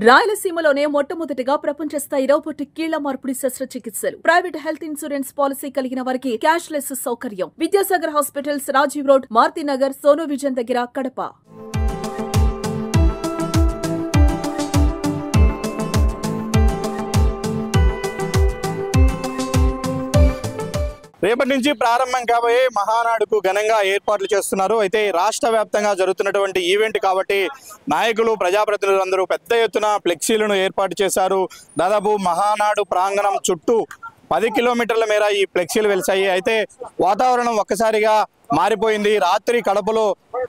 రాయలసీమలోనే మొట్టమొదటిగా ప్రపంచ స్థాయి రోబోటిక్ కీళ్ల మార్పిడి శస్త్రచికిత్సలు. ప్రైవేట్ హెల్త్ ఇన్సూరెన్స్ పాలసీ కలిగిన వారికి క్యాష్లెస్ సౌకర్యం. Vidyasagar hospitals, Rajiv road, Marutinagar, Sonu vision దగ్గర, కడప. రేపటి నుంచి ప్రారంభం కాబోయే మహానాడుకు ఘనంగా ఏర్పాట్లు చేస్తున్నారు. అయితే రాష్ట్ర వ్యాప్తంగా జరుగుతున్నటువంటి ఈవెంట్ కాబట్టి నాయకులు, ప్రజాప్రతినిధులు అందరూ పెద్ద ఎత్తున ఫ్లెక్సీలను ఏర్పాటు చేశారు. దాదాపు మహానాడు ప్రాంగణం చుట్టూ 10 కిలోమీటర్ల మేర ఈ ఫ్లెక్సీలు వెలిసాయి. అయితే వాతావరణం ఒక్కసారిగా మారిపోయింది. రాత్రి కడపలో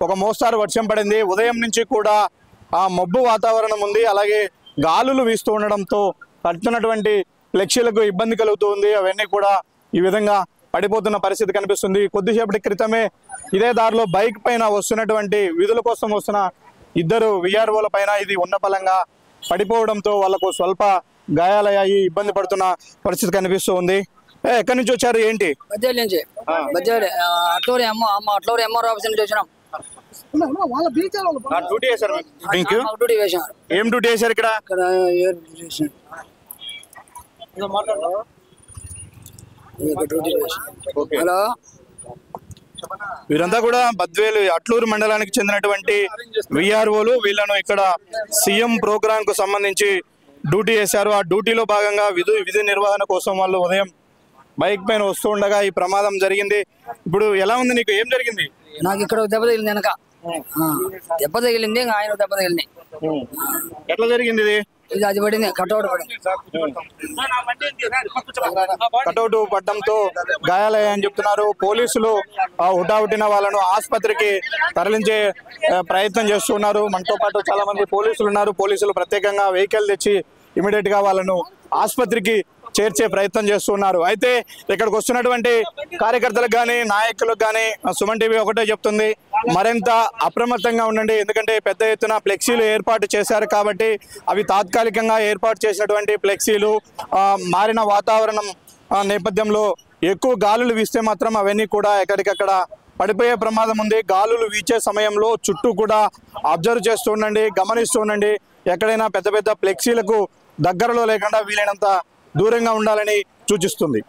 ఒక మోస్తారు వర్షం పడింది. ఉదయం నుంచి కూడా ఆ మబ్బు వాతావరణం ఉంది. అలాగే గాలులు వీస్తూ ఉండడంతో కట్టుతున్నటువంటి ఫ్లెక్సీలకు ఇబ్బంది కలుగుతుంది. అవన్నీ కూడా ఈ విధంగా పడిపోతున్న పరిస్థితి కనిపిస్తుంది. కొద్దిసేపటి క్రితమే ఇదే దారిలో బైక్ పైన వస్తున్నటువంటి విధుల కోసం వస్తున్న 2 విఆర్ఓల పైన ఇది ఉన్నపలంగా పడిపోవడంతో వాళ్లకు స్వల్ప గాయాలయ్యాయి. ఇబ్బంది పడుతున్న పరిస్థితి కనిపిస్తూ ఉంది. ఎక్కడి నుంచి వచ్చారు, ఏంటి? బద్వేలు నుంచి. అట్లూరు ఎంఆర్ ఆఫీస్ నుంచి వచ్చినాం. డ్యూటీ చేశారు. డ్యూటీ వేసాం. ఏం డ్యూటీ చేశారు ఇక్కడ? హలో, వీరంతా కూడా బద్వేలు అట్లూరు మండలానికి చెందినటువంటి విఆర్ఓలు. వీళ్ళను ఇక్కడ సీఎం ప్రోగ్రామ్ కు సంబంధించి డ్యూటీ చేశారు. ఆ డ్యూటీలో భాగంగా విధి నిర్వహణ కోసం వాళ్ళు ఉదయం బైక్ పైన వస్తూ ఉండగా ఈ ప్రమాదం జరిగింది. ఇప్పుడు ఎలా ఉంది నీకు? ఏం జరిగింది? నాకు ఇక్కడ దెబ్బ తగిలింది, వెనక దెబ్బ తగిలింది, ఆయన దెబ్బ తగిలింది. ఎట్లా జరిగింది ఇది? ఇది అది పడింది, కట్అవుట్ పడడంతో గాయాలయ్యాయని చెప్తున్నారు పోలీసులు. హుటాహుటిన వాళ్ళను ఆసుపత్రికి తరలించే ప్రయత్నం చేస్తున్నారు. మనతో పాటు చాలా మంది పోలీసులు ఉన్నారు. పోలీసులు ప్రత్యేకంగా వెహికల్ తెచ్చి ఇమీడియట్ గా వాళ్ళను ఆసుపత్రికి చేర్చే ప్రయత్నం చేస్తున్నారు. అయితే ఇక్కడికి వస్తున్నటువంటి కార్యకర్తలకు కానీ, నాయకులకు కానీ సుమన్ టీవీ ఒకటే చెప్తుంది, మరింత అప్రమత్తంగా ఉండండి. ఎందుకంటే పెద్ద ఎత్తున ఫ్లెక్సీలు ఏర్పాటు చేశారు కాబట్టి అవి తాత్కాలికంగా ఏర్పాటు చేసినటువంటి ఫ్లెక్సీలు మారిన వాతావరణం నేపథ్యంలో ఎక్కువ గాలులు వీస్తే మాత్రం అవన్నీ కూడా ఎక్కడికక్కడ పడిపోయే ప్రమాదం ఉంది. గాలులు వీచే సమయంలో చుట్టూ కూడా అబ్జర్వ్ చేస్తూ ఉండండి, గమనిస్తూ ఉండండి. ఎక్కడైనా పెద్ద పెద్ద ఫ్లెక్సీలకు దగ్గరలో లేకుండా వీలైనంత దూరంగా ఉండాలని సూచిస్తుంది.